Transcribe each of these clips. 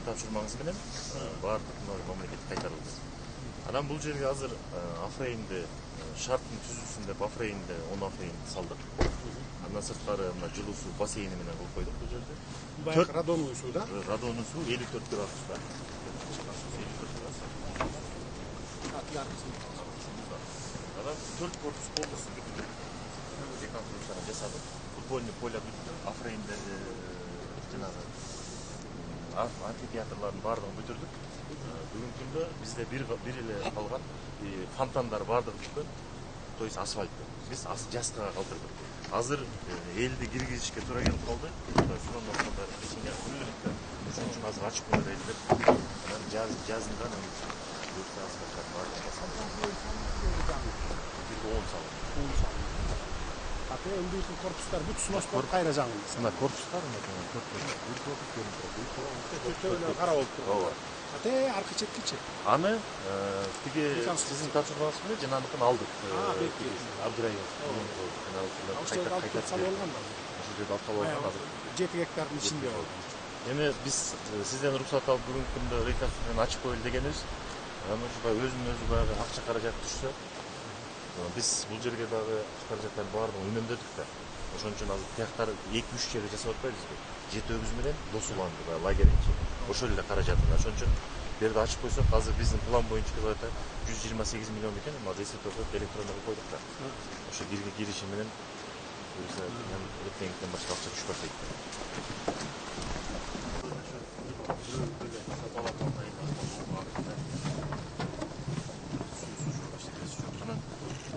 тапшырмаңыз менен баардык мамлекет кайтарылды. Анан бул жерге азыр Афрейинди шарттын түзүүсүн деп Афрейинди 10 Афрейинди салдык. Андан сырткары мына жылуу суу бассейни менен кылып койдук бул жерде. Баягы радоновый суу да? Радоновый суу 54 градуста. Анан 4 корпус полностью бүтүндү. Реконструкцияны жасадык. Футбольный поле бүттү. Афрейинде жанагы амфитеатрлардын баардыгын бүтүрдүк. Бүгүнкү күндө бизде бир эле калган фонтандар баардыгы бүткөн. То есть асфальт. Биз жаскага калтырдык. Азыр элди киргизишке туура келип калды. Сурондордор кичине күнүлүктө. Ошон үчүн азыр ачып коелу деп. Анан жазында Öndeki korpuslar bütün smoskor kayıracağınız. Mına korpuslar mı? Bir korpus görünüyor. Öyle kara oldu. Ate arka çetkiçi. Anı sizin kaçırmanız mı? Cenanlıkını aldık. Peki. Abdurrahim. Kayıt olgan mı? Jeti hektarın içinde oldu. Yani biz sizden ruhsat alıp bugün günde rekonstruksiyonu açıp koyuldu degeniriz. Ama şu özünün özü bayağı akça karajat düşse. Biz bu жерге дагы каражаттар баардыгын үнөмдөдүк да. Ошон үчүн азыр тияктар 2-3 жерге жасап атпайбызбы? Жетөөбүз менен досуланды да лагеринчи. Ошол эле каражатын. Ошон үчүн берди ачып койсок, азыр биздин план боюнча деп атат 128 миллион экен, ама есептеп электрондо койдук да. Ошо кириши менен эртеңден башка акча түшпөк дейт.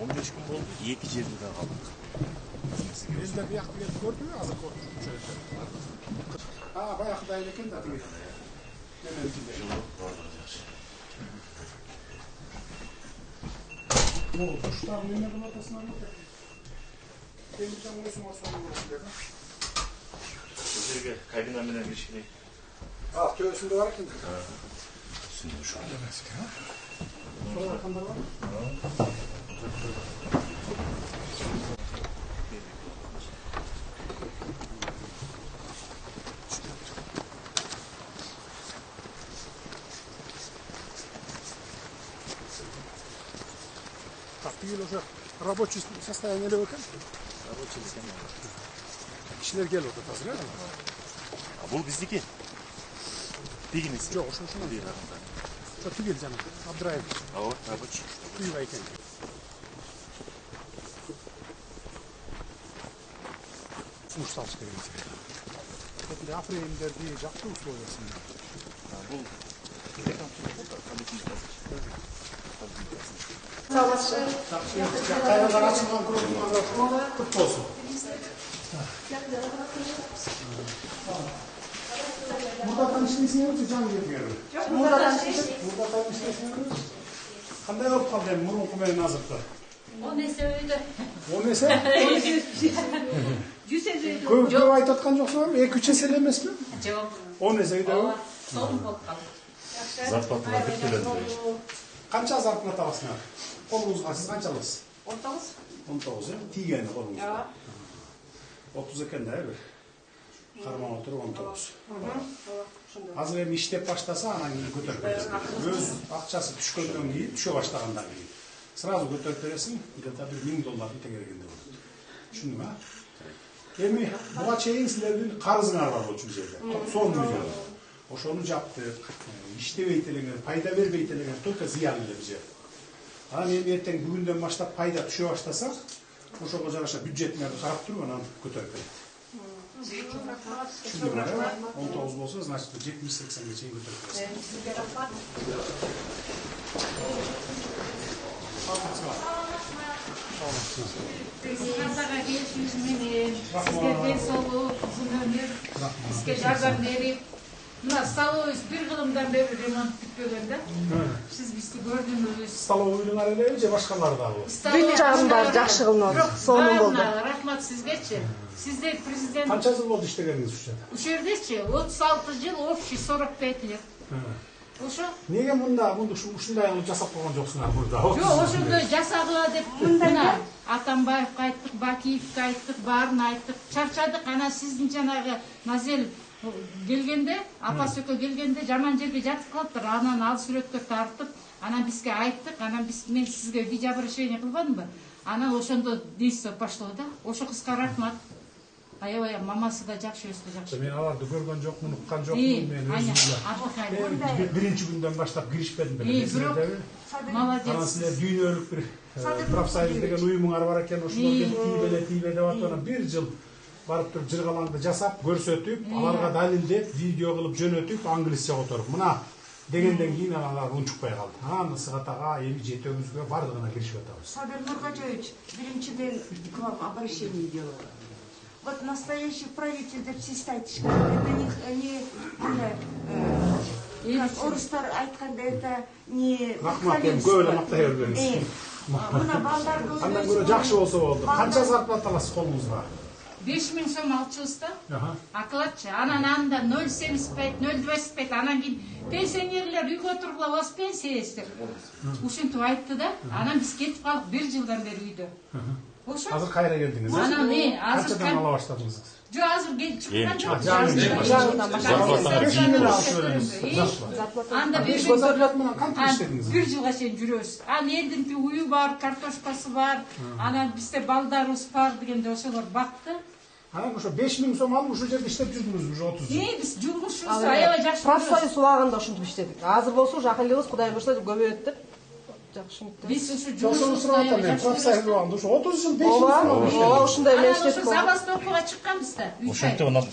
Gün oldu, 2 жерде калдык. Элдер биякты келип көрдү, азыр көрдү. Баягыда экен да тиги. Куштардын эмне ортосуна Бул жерге кабина менен киришкилей. Төбөсүндө бар экен. Түшүндүм ошо. Сол арканда бар. Тигил уже рабочий состояние экен. Рабочий состояние. Кишилер келип атат азыр, бул биздики. Тигиниси. Жок, ошо бир. Ошо тигил жана Абдраев. Ооба, рабочий. Үйбай экен. Сумуш салыш керек. Эти Афрейиндерди жактуу условиясын. Бул Кайрадан ачылган курулуш кут болсун. Мурдадан иштесеңиз жан кетиңер. Мурдадан иштесеңиз кандай болуп калды эми мурунку менен азыркы? 10 эсе өйдө. 10 эсе? 100 эсе өйдө. Көп айтып аткан жоксуңарбы? 2-3 эсе эле эмеспи? Жок. 10 эсе өйдө. Сонун болуп калды. Зарплаталар бүт төлөндү. Канча зарплата аласыңар? Колуңузга сиз канча аласыз? 19. 19, тийгени колуңузга. 30 экен да, бир. Карман отуруп 19. Азыр эми иштеп баштаса, анан кийин көтөрүп бересиң. Өз акчасы түшкөндөн кийин, түшө баштагандан кийин сразу көтөрүп бересиң, где-то $1000 тегерегенде болот. Түшүндүңбү, а? Эми буга чейин силердин карызыңар бар болчу жерде. 90 миллион. Ошону жаптык. Иштебейт элеңер, пайда бербейт элеңер, только зыян эле бул жер. Анан эми эртең бүгүндөн баштап пайда түшө баштаса, ошого жараша бюджетиңерди карап туруп анан көтөрүп берет. Түшүндүңбү? 19 болсо, значит 70-80 чейин көтөрүп бересиң. Сизге рахмат. Президентага келишимиз менен сизге ден соолук, узун өмүр, сизге жардам берип, мына столовойбуз бир кылымдан бери ремонт бүтпөгөн да. Сиз бизди көрдүңүз. Столовойдун элеби же башкалары дагы? Бүт жагын баары жакшы кылынат. Сонун болду. Рахмат сизгечи. Сиздер президент. Канча жыл болду иштегениңиз ушул жерде? Ушул жердечи 36 жыл, общий 45 лет. Ошо? Неге мында ушундай кылып жасап койгон жоксуңар мурда? Жок, ошондой жасагыла деп мына Атамбаевка айттык, Бакиевке айттык, баарын айттык, чарчадык. Анан сиздин жанагы Назел келгенде, апасы экөө келгенде жаман жерге жатып калыптыр. Анан ал сүрөттөр тартып, анан бизге айттык, анан мен сизге видеообращение кылбадымбы? Анан ошондо действо пошло да. Ошо кызга рахмат. Аябай мамасы да жакшы, өзү да жакшы. Мен аларды көргөн жокмун, уккан жокмун, мен өзүм биринчи күндөн баштап киришпедим беле. Молодец. Анан силер дүйнөлүк бир профсоюз деген уюмуңар бар экен, ошолордон тийбе деп атып, анан бир жыл барып туруп жыргалаңды жасап, көрсөтүп, аларга далилдеп, видео кылып жөнөтүп, англисче которуп. Мына дегенден кийин алар унчукпай калды. Анан Сыгатага эми жетөөбүзгө бардыгына киришип атабыз. Садыр Нургажевич, биринчи мен к вам обращение делала. Вот настоящий правитель деп сиз айтышкан, это не как орустар айтканда, это не... Рахмат, эми көп эле мактай бербеңиз. Мына балдарды өзү... Андан көрө жакшы болсо болду. Канча зарплата аласыз колуңузга? 5000 сом алчыбыз да. Акылатчы. Анан анда 0,75, 0,25, анан кийин пенсионерлер үйгө тургулап пенсия эстеп. Ушинтип айтты да. Анан биз кетип калдык 1 жылдан бери үйдө. Ошо. Азыр кайра келдиңиз. Анан азыр канчадан ала баштадыңыз? Жо, азыр чыккан жок. Жаңыдан Анда 1 жылга чейин жүрөбүз. Анан элдин уyu бар, картошкасы бар, анан бизде балдарыбыз бар дегенде ошолор бакты. Анан ошо 5000 сом алып ушул жерде иштеп жүрдүңүзбү, уже 30 жыл. Биз жумушубуз аябай жакшы. профсоюз убагында ушинтип иштедик. Азыр болсо ушу акылыбыз Кудай буюрса көбөйөт деп жакшы үмүттөбүз. Биз ушу жумушубуз сурап атам, профсоюз убагында ушу 30 жыл 500 сом. Ооба, ушундай эле иштедик. Запаста окууга чыкканбыз да. Ошентип анан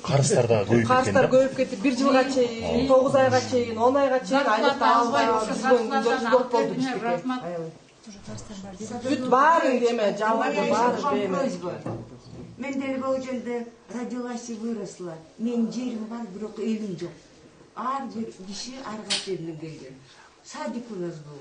карыздар да көбөйүп кеткен. Карыздар көбөйүп кетти. 1 жылга чейин, 9 айга чейин, 10 айга чейин айлыкты албай жүргөн күндөр көп болду бизге. Бүт баарын деме, жалгы баары деме. Мен деле бул жерде родилась и выросла. Мен жерим бар, бирок элим жок. Ар бир киши арга жерден келген. Садик у нас был.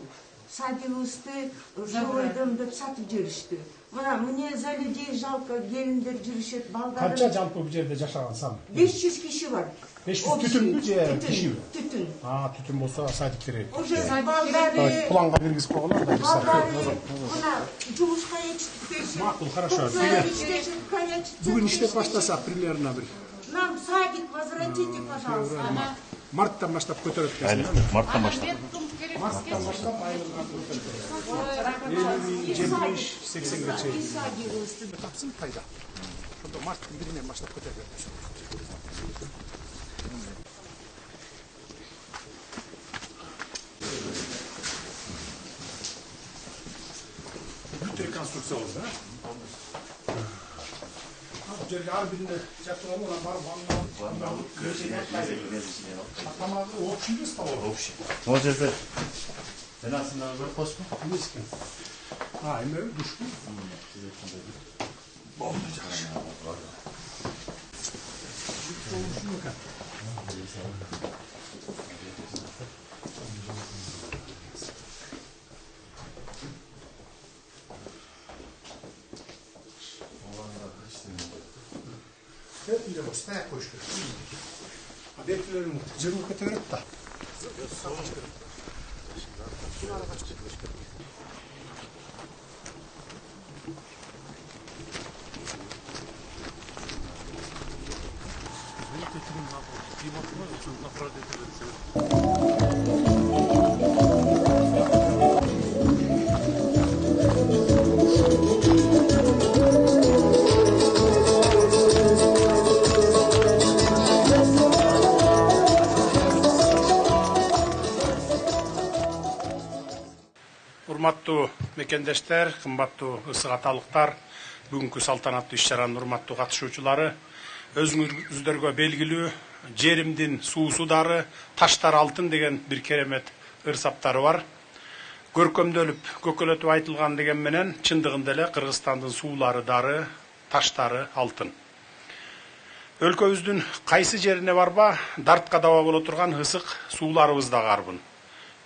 Садигыбызды жойдум деп сатып жиберишти. Мына мне за людей жалко, келиндер жүрүшөт, балдар. Канча жалпы бул жерде жашаган сан? 500 киши бар. 500 түтүнбү же кишиби? Түтүн. Түтүн болсо садик керек. Уже балдары. Планга киргизип койгонlar да. Балдары. Мына жумушка ичтик. Макул, хорошо. Бүгүн иштеп баштасак примерно бир. Нам садик возвратите, пожалуйста. Марттан баштап көтөрөт экенсиз. Марттан баштап. Марттан баштап айылга көтөрөт. 70-80ге чейин. Тапсын пайда. Ошондо марттын биринен баштап көтөрөт. Бүт реконструкция болду, да? Bu жерге ар бирине жатып алып, анан барып тамагы общий эмес табылат. Общий. Могу жерде жанасында көрүп коесузбу? Эмес экен. Эме душку. Болду жакшы. Ile стоять koştu. Adetlerim cırmık ötürüp da. Урматтуу мекендештер, кымбаттуу ысыгаталыктар, бүгүнкү салтанаттуу иш-чаранын урматтуу катышуучулары, өзүңүздөргө белгилүү жеримдин суусу дары, таштар алтын деген бир керемет ырсаптары бар. Көркөмдөлүп, көкөлөтүп айтылган деген менен чындыгында эле Кыргызстандын суулары дары, таштары алтын. Өлкөбүздүн кайсы жерине барба, дартка даба боло турган ысык сууларыбыз да карбын.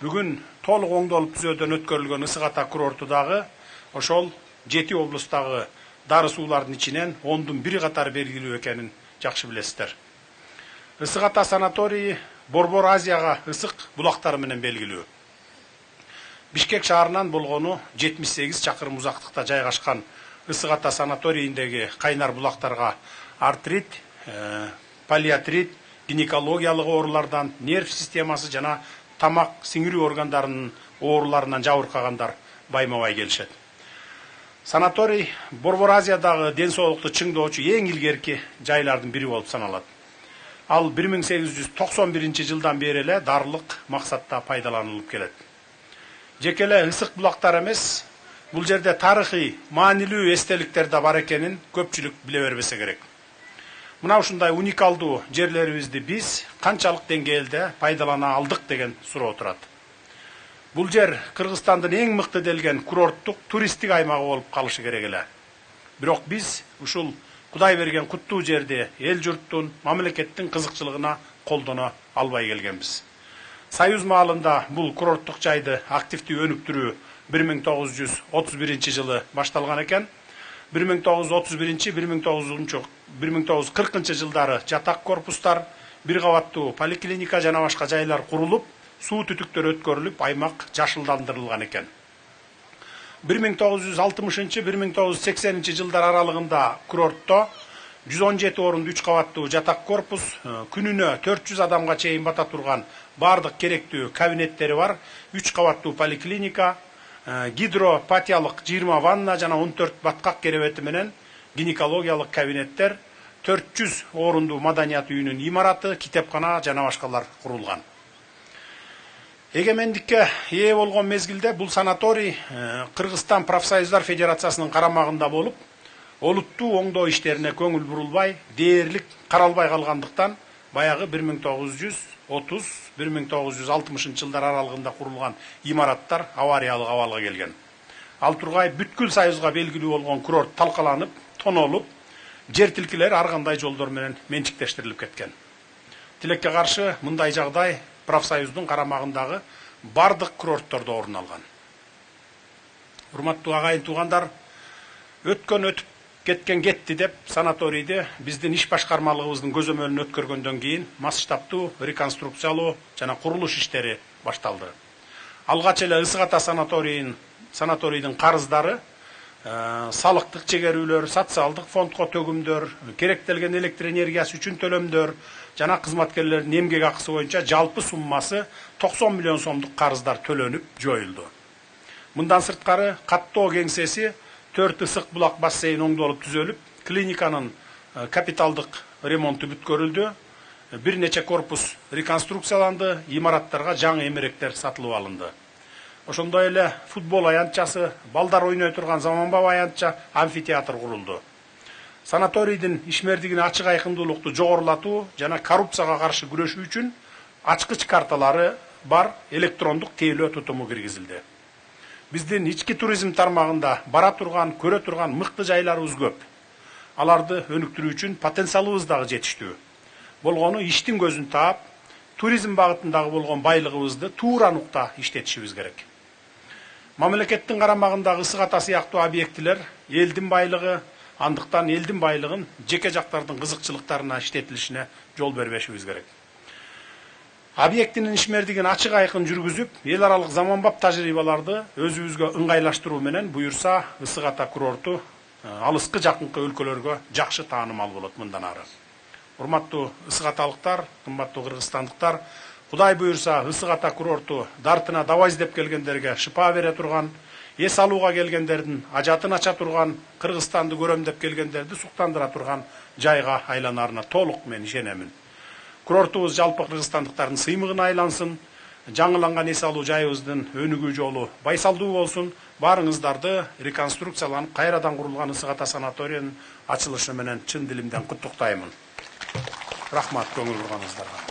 Бүгүн толук оңдолуп түзөөдөн өткөрүлгөн Ысыгата курортудагы ошол 7 облустагы дары суулардын ичинен 10-дун 1 катары белгилүү экенин жакшы билесиздер. Ысыгата санаторийи Борбор Азияга ысык булактары менен белгилүү. Бишкек шаарынан болгону 78 чакырым узактыкта жайгашкан Ысыгата санаторийиндеги кайнар булактарга артрит, полиатрит, гинекологиялык оорулардан, нерв системасы жана тамак сиңирүү органдарынын ооруларынан жабыркагандар байма-бай келишет. Санаторий Борбор Азиядагы ден соолукту чыңдоочу эң илгерки жайлардын бири болуп саналат. Ал 1891 жылдан бери эле дарылык максатта пайдаланылып келет. Жеке эле ысык булактар эмес, бул жерде тарыхый, маанилүү эстеликтер да бар экенин көпчүлүк биле бербесе керек. Мына ушундай уникалдуу жерлерибизди биз канчалык деңгээлде пайдалана алдык деген суроо турат. Бул жер Кыргызстандын эң мыкты делген курорттук, туристтик аймагы болуп калышы керек эле. Бирок биз ушул Кудай берген куттуу жерди эл журттун, мамлекеттин кызыкчылыгына колдоно албай келгенбиз. Союз маалында бул курорттук жайды активдүү өнүктүрүү 1931 жылы башталган экен. 1931-1940 жылдары жатак корпустар, бир кабаттуу поликлиника жана башка жайлар курулуп, суу түтүктөр өткөрүлүп, аймак жашылдандырылган экен. 1960-1980 жылдар аралыгында курортто 117 орунду 3 кабаттуу жатак корпус, күнүнө 400 адамга чейин бата турган бардык керектүү кабинеттери бар, 3 кабаттуу поликлиника, гидропатиялык 20 ванна жана 14 баткак керебети менен гинекологиялык кабинеттер, 400 орунду маданият үйүнүн имараты, китепкана жана башкалар курулган. Эгемендикке ээ болгон мезгилде бул санаторий Кыргызстан профсоюздар федерациясынын карамагында болуп, олуттуу оңдоо иштерине көңүл бурулбай, дээрлик каралбай калгандыктан баягы 1930-1960 жылдар аралыгында курулган имараттар авариялык абалга келген. Ал тургай бүткүл союзга белгилүү болгон курорт талкаланып, тонолуп, жер тилкилер ар кандай жолдор менен менчиктештирилип кеткен. Тилекке каршы мындай жагдай профсоюздун карамагындагы бардык курорттордо орун алган. Урматтуу агайын туугандар, өткөн кеткен кетти деп санаторийди биздин иш башкармалыгыбыздын көзөмөлүнө өткөргөндөн кийин масштабтуу реконструкциялоо жана курулуш иштери башталды. Алгач эле Ысык Ата санаторийдин карыздары, салыктык чегерүүлөр, социалдык фондко төгүмдөр, керектелген электр энергиясы үчүн төлөмдөр жана кызматкерлердин эмгек акысы боюнча жалпы суммасы 90 миллион сомдук карыздар төлөнүп жоюлду. Мындан сырткары каттоо кеңсеси 4 ысык булак бассейн оңдолуп түзөлүп, клиниканын капиталдык ремонту бүткөрүлдү, бир нече корпус реконструкцияланды, имараттарга жаңы эмеректер сатылып алынды. Ошондой эле футбол аянтчасы, балдар ойной турган заманбап аянтча, амфитеатр курулду. Санаторийдин ишмердигин ачык айкындуулукту жогорулатуу жана коррупцияга каршы күрөшүү үчүн ачкыч карталары бар электрондук тейлөө тутуму киргизилди. Биздин ички туризм тармагында бара турган, көрө турган мыкты жайларыбыз көп. Аларды өнүктүрүү үчүн потенциалыбыз дагы жетиштүү. Болгону иштин көзүн таап, туризм багытындагы болгон байлыгыбызды туура нукта иштетишибиз керек. Мамлекеттин карамагындагы Ысык Ата сыяктуу объектилер элдин байлыгы, андыктан элдин байлыгын жеке жактардын кызыкчылыктарына иштетилишине жол бербешибиз керек. Объектинин ишмердигин ачык айкын жүргүзүп, эл аралык заманбап тажрыйбаларды өзүбүзгө ыңгайлаштыруу менен буюрса, Ысык Ата курорту алыскы жакынкы өлкөлөргө жакшы таанымал болот мындан ары. Урматтуу Ысык Аталыктар, кымбаттуу кыргызстандыктар, Кудай буюрса, Ысык Ата курорту дартына дава издеп келгендерге шыпа бере турган, эс алууга келгендердин ажатын ача турган, Кыргызстанды көрөм деп келгендерди суктандыра турган жайга айланарына толук мен ишенемин. Курортубуз жалпы кыргызстандыктардын сыймыгына айлансын, жаңыланган эс алуу жайыбыздын өнүгүү жолу байсалдуу болсун. Баарыңыздарды реконструкцияланып кайрадан курулган Ысык Ата санаторийинин ачылышы менен чын дилимден куттуктаймын. Рахмат көңүл бурганыңыздарга.